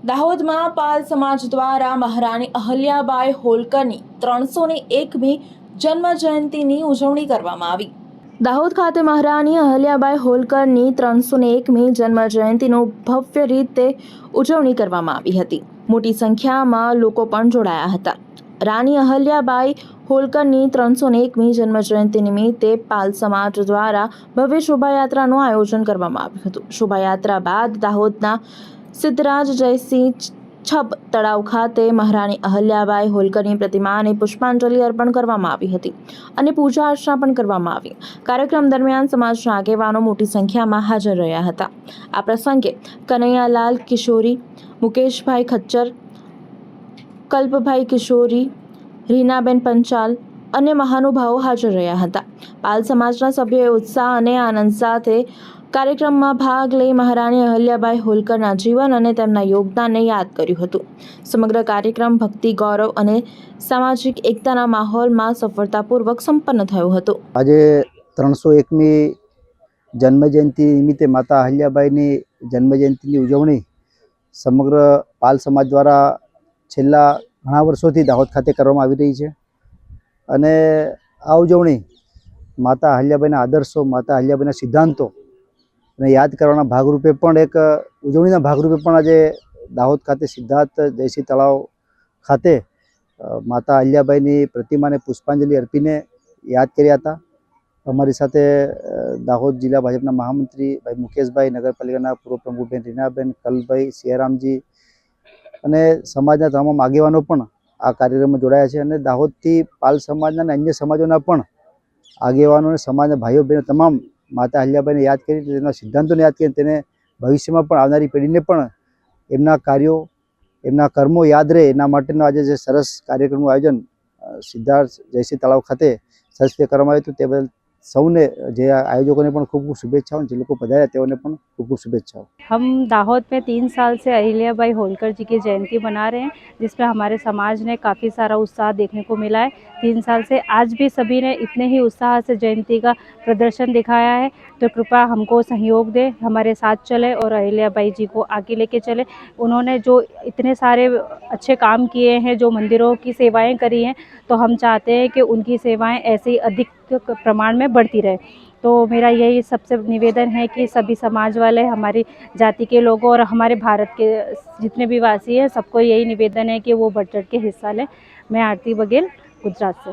દાહોદમાં પાલ સમાજ દ્વારા મહારાણી અહલ્યાબાઈ હોલકરની 301મી જન્મ જયંતિની ઉજવણી કરવામાં આવી। દાહોદ ખાતે મહારાણી અહલ્યાબાઈ હોલકરની 301મી જન્મ જયંતિનું ભવ્ય રીતે ઉજવણી કરવામાં આવી હતી। મોટી સંખ્યામાં લોકો પણ જોડાયા હતા। રાણી અહલ્યાબાઈ હોલકરની 301મી જન્મ જયંતિ નિમિત્તે પાલ સમાજ દ્વારા ભવ્ય શોભાયાત્રાનું આયોજન કરવામાં આવ્યું હતું। શોભાયાત્રા બાદ દાહોદના સિદ્ધરાજ જયસિંહ છબ તળાવ ખાતે મહારાણી અહલ્યાબાઈ હોલકરની પ્રતિમાને પુષ્પાંજલિ અર્પણ કરવામાં આવી હતી અને પૂજા અર્ચના પણ કરવામાં આવી। કાર્યક્રમ દરમિયાન સમાજના આગેવાનો મોટી સંખ્યામાં હાજર રહ્યા હતા। આ પ્રસંગે કનૈયાલાલ કિશોરી, મુકેશભાઈ ખચ્ચર, કલ્પભાઈ કિશોરી, રીનાબેન પંચાલ અને મહાનુભાવો હાજર રહ્યા હતા। પાલ સમાજના સભ્યોએ ઉત્સાહ અને આનંદ સાથે કાર્યક્રમમાં ભાગ લઈ મહારાણી અહલ્યાબાઈ હોલકરના જીવન અને તેમના યોગદાનને યાદ કર્યું હતું। સમગ્ર કાર્યક્રમ ભક્તિ, ગૌરવ અને સામાજિક એકતાના માહોલમાં સફળતાપૂર્વક સંપન્ન થયો હતો। આજે 301મી જન્મજયંતિ નિમિત્તે માતા અહલ્યાબાઈની જન્મજયંતિની ઉજવણી સમગ્ર પાલ સમાજ દ્વારા છેલ્લા ઘણા વર્ષોથી દાહોદ ખાતે કરવામાં આવી રહી છે અને આ ઉજવણી માતા અહલ્યાબાઈના આદર્શો, માતા અહલ્યાબાઈના સિદ્ધાંતો અને યાદ કરવાના ભાગરૂપે પણ એક ઉજવણીના ભાગરૂપે પણ આજે દાહોદ ખાતે સિદ્ધાર્થ જયસિંહ તળાવ ખાતે માતા અહલ્યાબાઈની પ્રતિમાને પુષ્પાંજલિ અર્પીને યાદ કર્યા હતા। અમારી સાથે દાહોદ જિલ્લા ભાજપના મહામંત્રી ભાઈ મુકેશભાઈ, નગરપાલિકાના પૂર્વ પ્રમુખ બેન રીનાબેન, કલભાઈ, સિયારામજી અને સમાજના તમામ આગેવાનો પણ આ કાર્યક્રમમાં જોડાયા છે અને દાહોદથી પાલ સમાજના અને અન્ય સમાજોના પણ આગેવાનો અને સમાજના ભાઈઓ બહેનો તમામ માતા અહલ્યાબાઈને યાદ કરી, તેના સિદ્ધાંતોને યાદ કરી, તેને ભવિષ્યમાં પણ આવનારી પેઢીને પણ એમના કાર્યો, એમના કર્મો યાદ રહે એના માટેનો આજે જે સરસ કાર્યક્રમનું આયોજન સિદ્ધાર્થ જયસિંહ તળાવ ખાતે સરસ રીતે કરવામાં આવ્યું હતું। તે બદલ સૌને, જે આયોજકોને પણ ખૂબ ખૂબ શુભેચ્છાઓ, જે લોકો પધાર્યા તેઓને પણ ખૂબ ખૂબ शुभेच्छाओं। हम दाहोद में 3 साल से अहिल्याबाई होलकर जी की जयंती मना रहे हैं, जिसमें हमारे समाज ने काफ़ी सारा उत्साह देखने को मिला है। 3 साल से आज भी सभी ने इतने ही उत्साह से जयंती का प्रदर्शन दिखाया है। तो कृपया हमको सहयोग दें, हमारे साथ चले और अहिल्याबाई जी को आगे लेके चले। उन्होंने जो इतने सारे अच्छे काम किए हैं, जो मंदिरों की सेवाएं करी हैं, तो हम चाहते हैं कि उनकी सेवाएं ऐसे ही अधिक प्रमाण में बढ़ती रहे। तो मेरा यही सबसे निवेदन है कि सभी समाज वाले, हमारी जाति के लोगों और हमारे भारत के जितने भी वासी हैं, सबको यही निवेदन है कि वो बढ़ चढ़ के हिस्सा लें। मैं आरती बघेल, गुजरात से।